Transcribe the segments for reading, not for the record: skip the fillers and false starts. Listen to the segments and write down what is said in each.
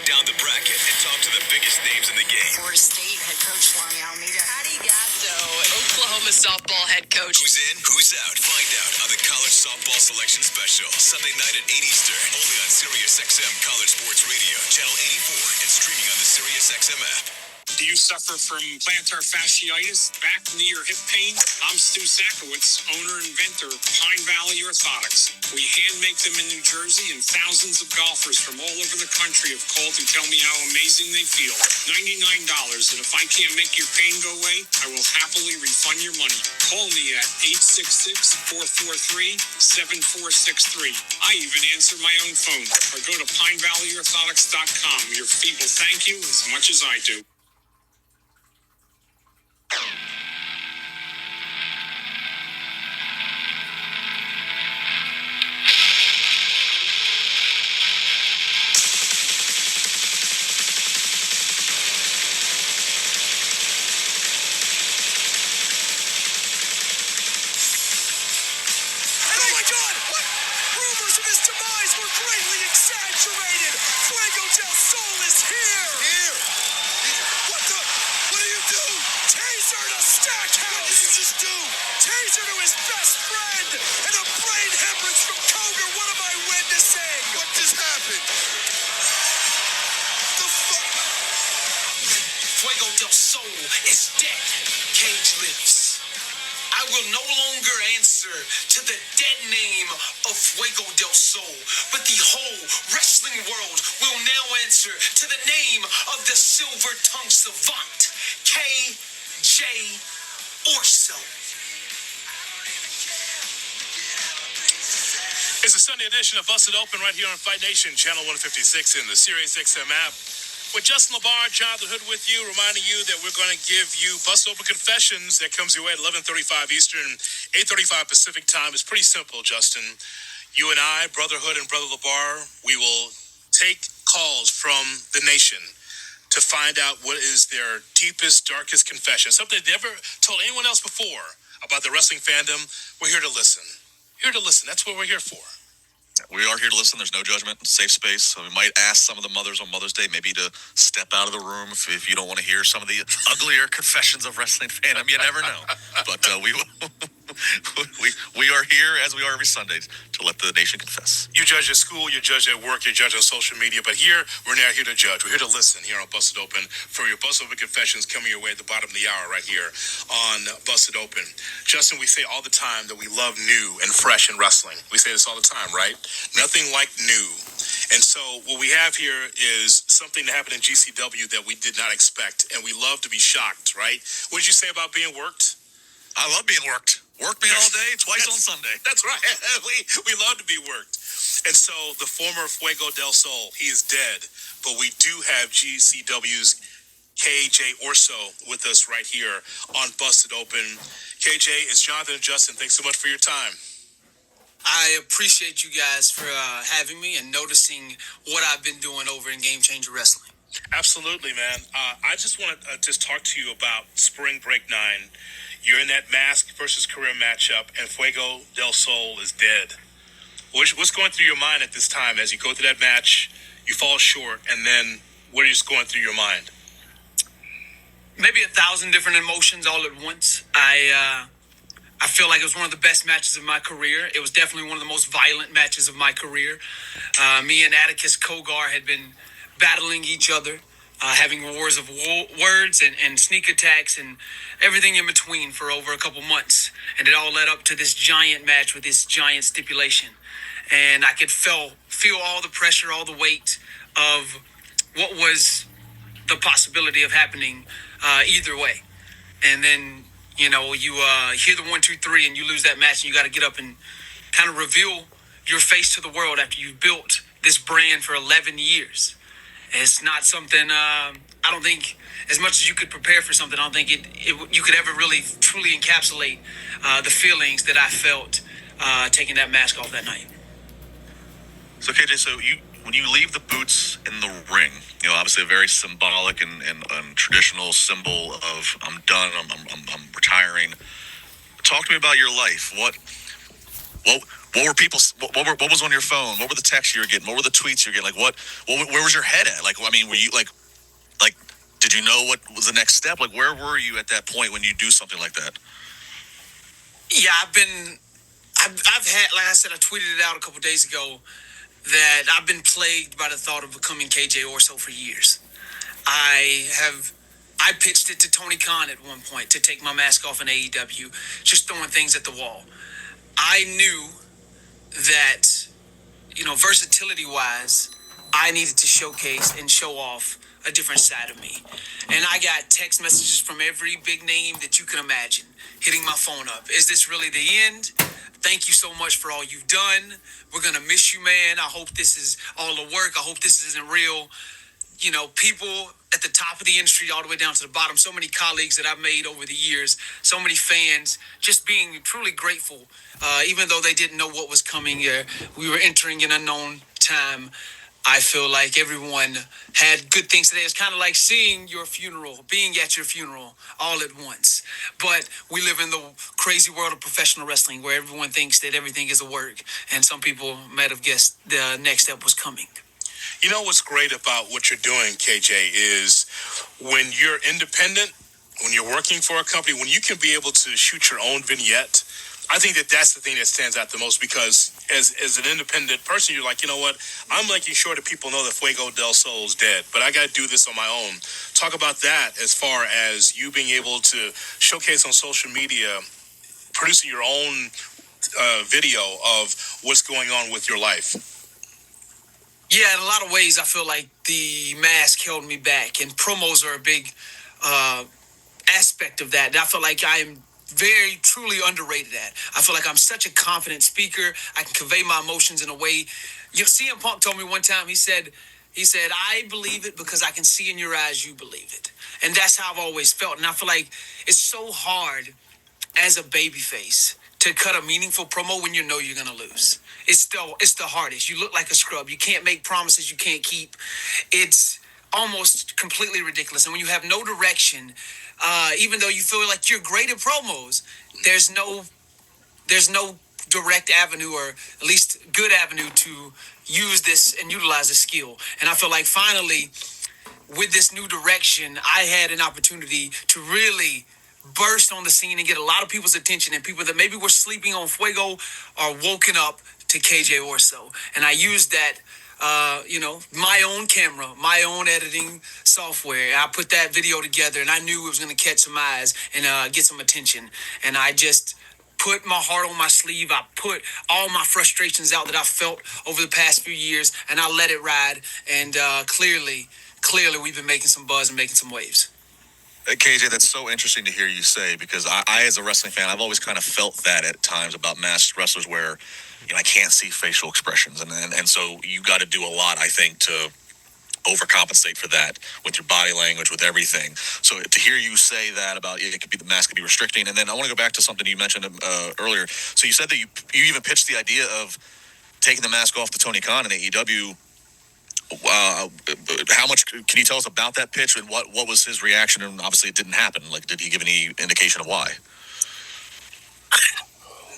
down the bracket and talk to the biggest names in the game. Florida State head coach Lonnie Almeida. Arigato, Oklahoma softball head coach. Who's in, who's out? Find out on the College Softball Selection Special, Sunday night at 8 Eastern, only on SiriusXM College Sports Radio, Channel 84, and streaming on the SiriusXM app. Do you suffer from plantar fasciitis, back, knee, or hip pain? I'm Stu Sakowitz, owner and inventor of Pine Valley Orthotics. We hand make them in New Jersey, and thousands of golfers from all over the country have called to tell me how amazing they feel. $99, and if I can't make your pain go away, I will happily refund your money. Call me at 866-443-7463. I even answer my own phone. Or go to PineValleyOrthotics.com. Your feet will thank you as much as I do. Fuego del Sol is dead. Cage lives. I will no longer answer to the dead name of Fuego del Sol, but the whole wrestling world will now answer to the name of the silver-tongued savant, KJ Orso. It's a Sunday edition of Busted Open right here on Fight Nation, Channel 156 in the SiriusXM app. With Justin LeBar, Jonathan Hood with you, reminding you that we're going to give you Busted Open Confessions. That comes your way at 11:35 Eastern, 8:35 Pacific time. It's pretty simple, Justin. You and I, Brother Hood and Brother LeBar, we will take calls from the nation to find out what is their deepest, darkest confession. Something they never told anyone else before about the wrestling fandom. We're here to listen. Here to listen. That's what we're here for. We are here to listen. There's no judgment, safe space. So we might ask some of the mothers on Mother's Day maybe to step out of the room if you don't want to hear some of the uglier confessions of wrestling fandom. You never know. But we are here, as we are every Sunday, to let the nation confess. You judge at school, you judge at work, you judge on social media, but here, we're not here to judge. We're here to listen here on Busted Open for your Busted Open Confessions coming your way at the bottom of the hour right here on Busted Open. Justin, we say all the time that we love new and fresh in wrestling. We say this all the time, right? Nothing like new. And so what we have here is something that happened in GCW that we did not expect, and we love to be shocked, right? What did you say about being worked? I love being worked. Work me all day, twice on Sunday. That's right. We love to be worked. And so the former Fuego del Sol, he is dead, but we do have GCW's KJ Orso with us right here on Busted Open. KJ, it's Jonathan and Justin. Thanks so much for your time. I appreciate you guys for having me and noticing what I've been doing over in Game Changer Wrestling. Absolutely, man. I just want to just talk to you about Spring Break 9. You're in that mask versus career matchup, and Fuego del Sol is dead. What's going through your mind at this time as you go through that match, you fall short, and then what is going through your mind? Maybe 1,000 different emotions all at once. I feel like it was one of the best matches of my career. It was definitely one of the most violent matches of my career. Me and Atticus Kogar had been battling each other, having wars of words and sneak attacks and everything in between for over a couple months. And it all led up to this giant match with this giant stipulation. And I could feel all the pressure, all the weight of what was the possibility of happening either way. And then, you hear the 1, 2, 3 and you lose that match, and you got to get up and kind of reveal your face to the world after you've built this brand for 11 years. It's not something, I don't think, as much as you could prepare for something, I don't think you could ever really truly encapsulate the feelings that I felt taking that mask off that night. So KJ, when you leave the boots in the ring, obviously a very symbolic and traditional symbol of I'm done, I'm retiring. Talk to me about your life. What were people? What was on your phone? What were the texts you were getting? What were the tweets you were getting? Like where was your head at? Like I mean, were you like did you know what was the next step? Like where were you at that point when you do something like that? Yeah, I've had, like I said, I tweeted it out a couple days ago that I've been plagued by the thought of becoming KJ Orso for years. I pitched it to Tony Khan at one point to take my mask off in AEW, just throwing things at the wall. I knew that, versatility wise, I needed to showcase and show off a different side of me. And I got text messages from every big name that you can imagine hitting my phone up. Is this really the end? Thank you so much for all you've done. We're going to miss you, man. I hope this is all a work. I hope this isn't real. People at the top of the industry all the way down to the bottom, so many colleagues that I've made over the years, so many fans, just being truly grateful, even though they didn't know what was coming. We were entering an unknown time. I feel like everyone had good things today. It's kind of like seeing your funeral, being at your funeral all at once. But we live in the crazy world of professional wrestling where everyone thinks that everything is a work. And some people might have guessed the next step was coming. You know what's great about what you're doing, KJ, is when you're independent, when you're working for a company, when you can be able to shoot your own vignette, I think that that's the thing that stands out the most because as an independent person, you're like, you know what? I'm making sure that people know that Fuego del Sol is dead, but I got to do this on my own. Talk about that as far as you being able to showcase on social media, producing your own video of what's going on with your life. Yeah, in a lot of ways, I feel like the mask held me back, and promos are a big aspect of that. And I feel like I am very, truly underrated at. I feel like I'm such a confident speaker. I can convey my emotions in a way. CM Punk told me one time, he said, I believe it because I can see in your eyes you believe it. And that's how I've always felt. And I feel like it's so hard as a babyface to cut a meaningful promo when you know you're going to lose. It's the hardest. You look like a scrub. You can't make promises you can't keep. It's almost completely ridiculous. And when you have no direction, even though you feel like you're great at promos, there's no direct avenue, or at least good avenue, to use this and utilize this skill. And I feel like finally, with this new direction, I had an opportunity to really burst on the scene and get a lot of people's attention, and people that maybe were sleeping on Fuego are woken up to KJ Orso. And I used that, my own camera, my own editing software. I put that video together, and I knew it was going to catch some eyes and get some attention. And I just put my heart on my sleeve. I put all my frustrations out that I felt over the past few years, and I let it ride. And clearly, we've been making some buzz and making some waves. KJ, that's so interesting to hear you say, because I as a wrestling fan, I've always kind of felt that at times about masked wrestlers where, I can't see facial expressions. And so you got to do a lot, I think, to overcompensate for that with your body language, with everything. So to hear you say that about the mask could be restricting. And then I want to go back to something you mentioned earlier. So you said that you even pitched the idea of taking the mask off to Tony Khan in AEW. How much can you tell us about that pitch, and what was his reaction? And obviously it didn't happen. Like, did he give any indication of why?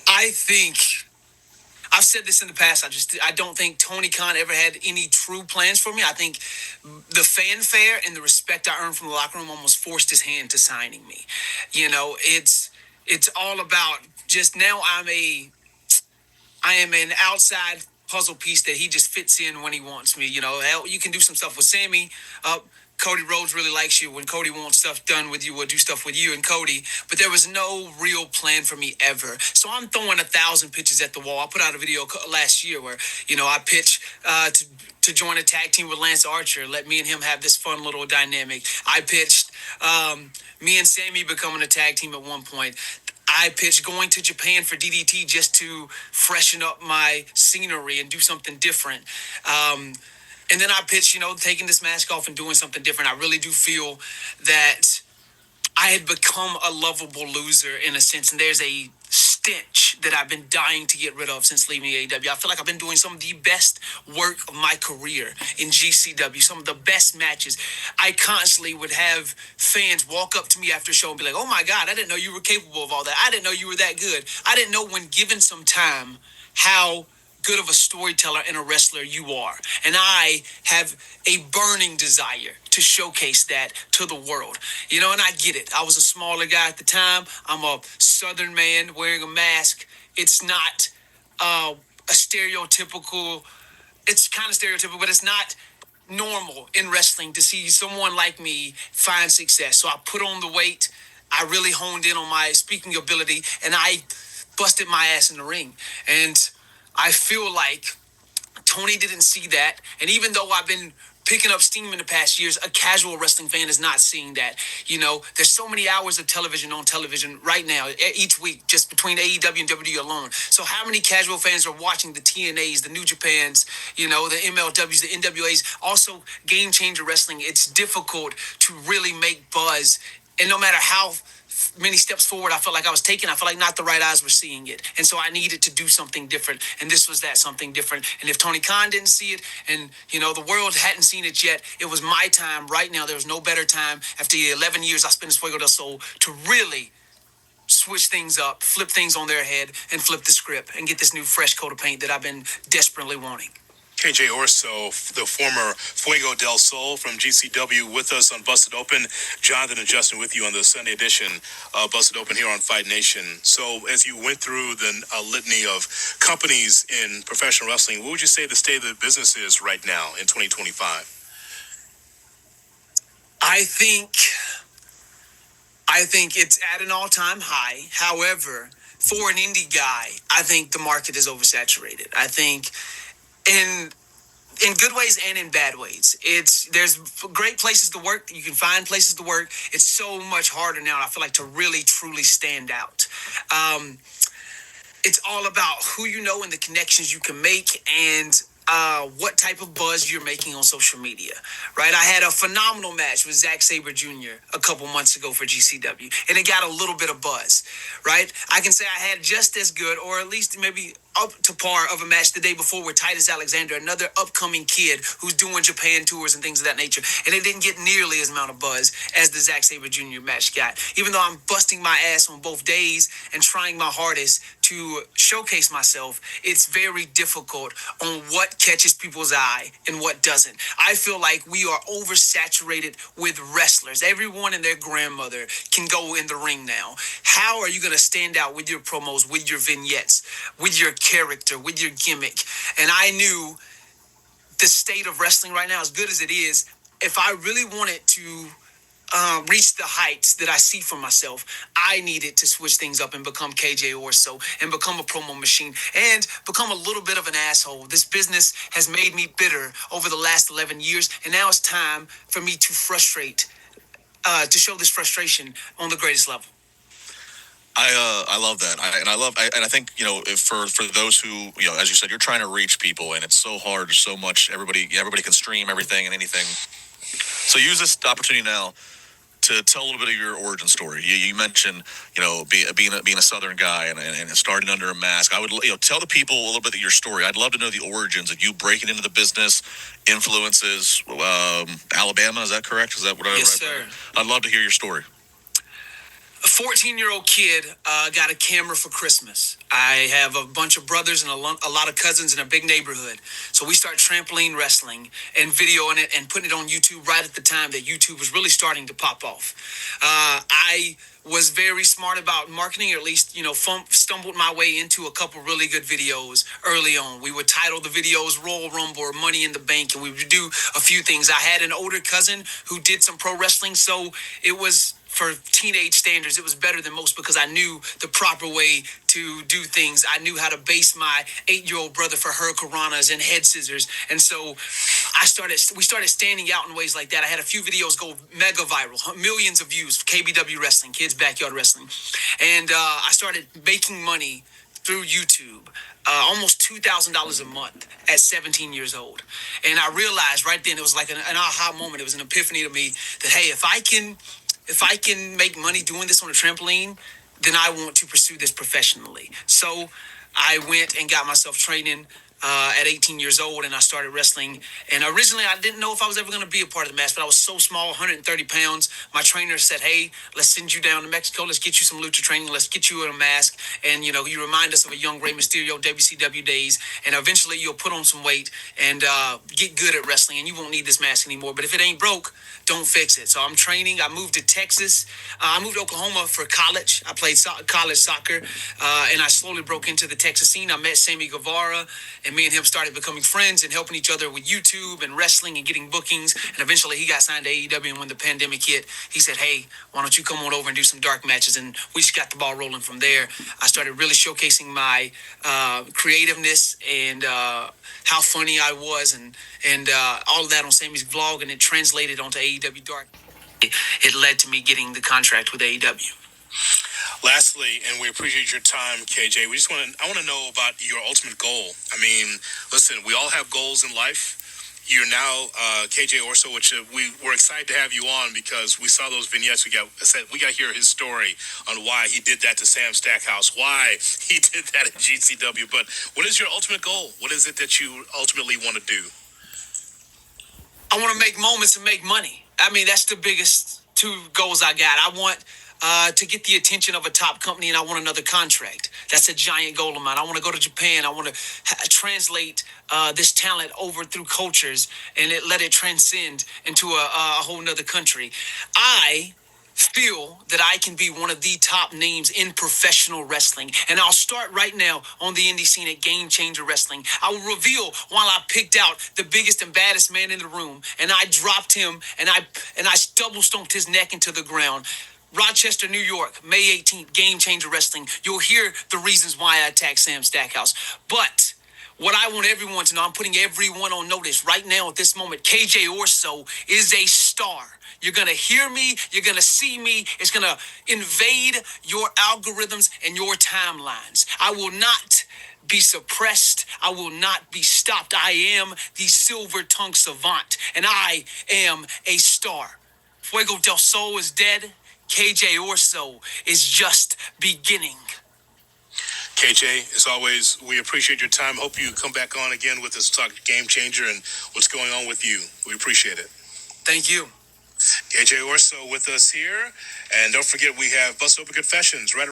I think I've said this in the past. I don't think Tony Khan ever had any true plans for me. I think the fanfare and the respect I earned from the locker room almost forced his hand to signing me. It's all about just now. I am an outside puzzle piece that he just fits in when he wants me. You can do some stuff with Sammy. Cody Rhodes really likes you. When Cody wants stuff done with you, we'll do stuff with you and Cody. But there was no real plan for me ever. So I'm throwing 1,000 pitches at the wall. I put out a video last year where, I pitched to join a tag team with Lance Archer. Let me and him have this fun little dynamic. I pitched me and Sammy becoming a tag team at one point. I pitched going to Japan for DDT just to freshen up my scenery and do something different. And then I pitched, taking this mask off and doing something different. I really do feel that I had become a lovable loser in a sense. And there's a stench that I've been dying to get rid of since leaving AEW. I feel like I've been doing some of the best work of my career in GCW, some of the best matches. I constantly would have fans walk up to me after a show and be like, oh my God, I didn't know you were capable of all that. I didn't know you were that good. I didn't know when given some time how good of a storyteller and a wrestler you are. And I have a burning desire to showcase that to the world. You know, and I get it. I was a smaller guy at the time. I'm a Southern man wearing a mask. It's not a stereotypical, it's kind of stereotypical, but it's not normal in wrestling to see someone like me find success. So I put on the weight. I really honed in on my speaking ability, and I busted my ass in the ring. And I feel like Tony didn't see that. And even though I've been picking up steam in the past years, a casual wrestling fan is not seeing that. You know, there's so many hours of television on television right now, each week, just between AEW and WWE alone. So how many casual fans are watching the TNAs, the New Japans, you know, the MLWs, the NWAs, also Game Changer Wrestling? It's difficult to really make buzz. And no matter how many steps forward I felt like I was taking, I felt like not the right eyes were seeing it. And so I needed to do something different. And this was that something different. And if Tony Khan didn't see it, and, you know, the world hadn't seen it yet, it was my time right now. There was no better time after the 11 years I spent in Fuego del Sol to really switch things up, flip things on their head, and flip the script and get this new fresh coat of paint that I've been desperately wanting. KJ Orso, the former Fuego del Sol from GCW, with us on Busted Open. Jonathan and Justin with you on the Sunday edition of Busted Open here on Fight Nation. So as you went through the litany of companies in professional wrestling, what would you say the state of the business is right now in 2025? I think it's at an all-time high. However, for an indie guy, I think the market is oversaturated. I think in good ways and in bad ways. There's great places to work. You can find places to work. It's so much harder now, I feel like, to really truly stand out. It's all about who you know and the connections you can make, and what type of buzz you're making on social media, right? I had a phenomenal match with Zack Sabre Jr. a couple months ago for GCW, and it got a little bit of buzz, right? I can say I had just as good, or at least maybe up to par of a match the day before with Titus Alexander, another upcoming kid who's doing Japan tours and things of that nature. And it didn't get nearly as amount of buzz as the Zack Sabre Jr. match got. Even though I'm busting my ass on both days and trying my hardest to showcase myself, it's very difficult on what catches people's eye and what doesn't. I feel like we are oversaturated with wrestlers. Everyone and their grandmother can go in the ring now. How are you going to stand out with your promos, with your vignettes, with your character, with your gimmick? And I knew the state of wrestling right now, as good as it is, if I really wanted to reach the heights that I see for myself, I needed to switch things up and become KJ Orso and become a promo machine and become a little bit of an asshole. This business has made me bitter over the last 11 years, and now it's time for me to to show this frustration on the greatest level. I love that, and I think, you know, if for those who, you know, as you said, you're trying to reach people, and it's so hard. There's so much. Everybody can stream everything and anything. So use this opportunity now to tell a little bit of your origin story. You mentioned, you know, being a Southern guy and starting under a mask. I would, you know, tell the people a little bit of your story. I'd love to know the origins of you breaking into the business, influences. Alabama, is that correct? Is that what I read? Yes, sir. I'd love to hear your story. A 14-year-old kid got a camera for Christmas. I have a bunch of brothers and a lot of cousins in a big neighborhood. So we start trampoline wrestling and videoing it and putting it on YouTube right at the time that YouTube was really starting to pop off. I was very smart about marketing, or at least, you know, stumbled my way into a couple really good videos early on. We would title the videos Royal Rumble or Money in the Bank, and we would do a few things. I had an older cousin who did some pro wrestling, so it was, for teenage standards, it was better than most because I knew the proper way to do things. I knew how to base my 8-year-old brother for hurricanranas and head scissors. And so we started standing out in ways like that. I had a few videos go mega viral, millions of views, KBW Wrestling, Kids Backyard Wrestling. And I started making money through YouTube, almost $2,000 a month at 17 years old. And I realized right then, it was like an aha moment. It was an epiphany to me that, hey, if I can make money doing this on a trampoline, then I want to pursue this professionally. So I went and got myself training at 18 years old, and I started wrestling. And originally, I didn't know if I was ever going to be a part of the match, but I was so small, 130 pounds. My trainer said, "Hey, let's send you down to Mexico. Let's get you some lucha training. Let's get you in a mask, and you remind us of a young Rey Mysterio WCW days. And eventually, you'll put on some weight and get good at wrestling, and you won't need this mask anymore. But if it ain't broke, don't fix it." So I'm training. I moved to Texas. I moved to Oklahoma for college. I played college soccer, and I slowly broke into the Texas scene. I met Sammy Guevara, and me and him started becoming friends and helping each other with YouTube and wrestling and getting bookings. And eventually, he got signed to AEW. And when the pandemic hit, he said, "Hey, why don't you come on over and do some dark matches?" And we just got the ball rolling from there. I started really showcasing my creativeness and how funny I was, and all of that on Sammy's vlog, and it translated onto AEW Dark. It led to me getting the contract with AEW. Lastly, and we appreciate your time, KJ. I want to know about your ultimate goal. I mean, listen, we all have goals in life. You're now KJ Orso, which we were excited to have you on because we saw those vignettes. We got to hear his story on why he did that to Sam Stackhouse, why he did that at GCW. But what is your ultimate goal? What is it that you ultimately want to do? I want to make moments and make money. I mean, that's the biggest two goals I got. I want to get the attention of a top company, and I want another contract. That's a giant goal of mine. I want to go to Japan. I want to translate this talent over through cultures and let it transcend into a whole nother country. I feel that I can be one of the top names in professional wrestling. And I'll start right now on the indie scene at Game Changer Wrestling. I will reveal while I picked out the biggest and baddest man in the room, and I dropped him, and I double stomped his neck into the ground. Rochester, New York, May 18th, Game Changer Wrestling. You'll hear the reasons why I attacked Sam Stackhouse. But what I want everyone to know, I'm putting everyone on notice right now at this moment, KJ Orso is a star. You're going to hear me. You're going to see me. It's going to invade your algorithms and your timelines. I will not be suppressed. I will not be stopped. I am the silver tongue savant, and I am a star. Fuego del Sol is dead. KJ Orso is just beginning. KJ, as always, we appreciate your time. Hope you come back on again with us to talk Game Changer and what's going on with you. We appreciate it. Thank you. KJ Orso with us here. And don't forget, we have Bust Open Confessions right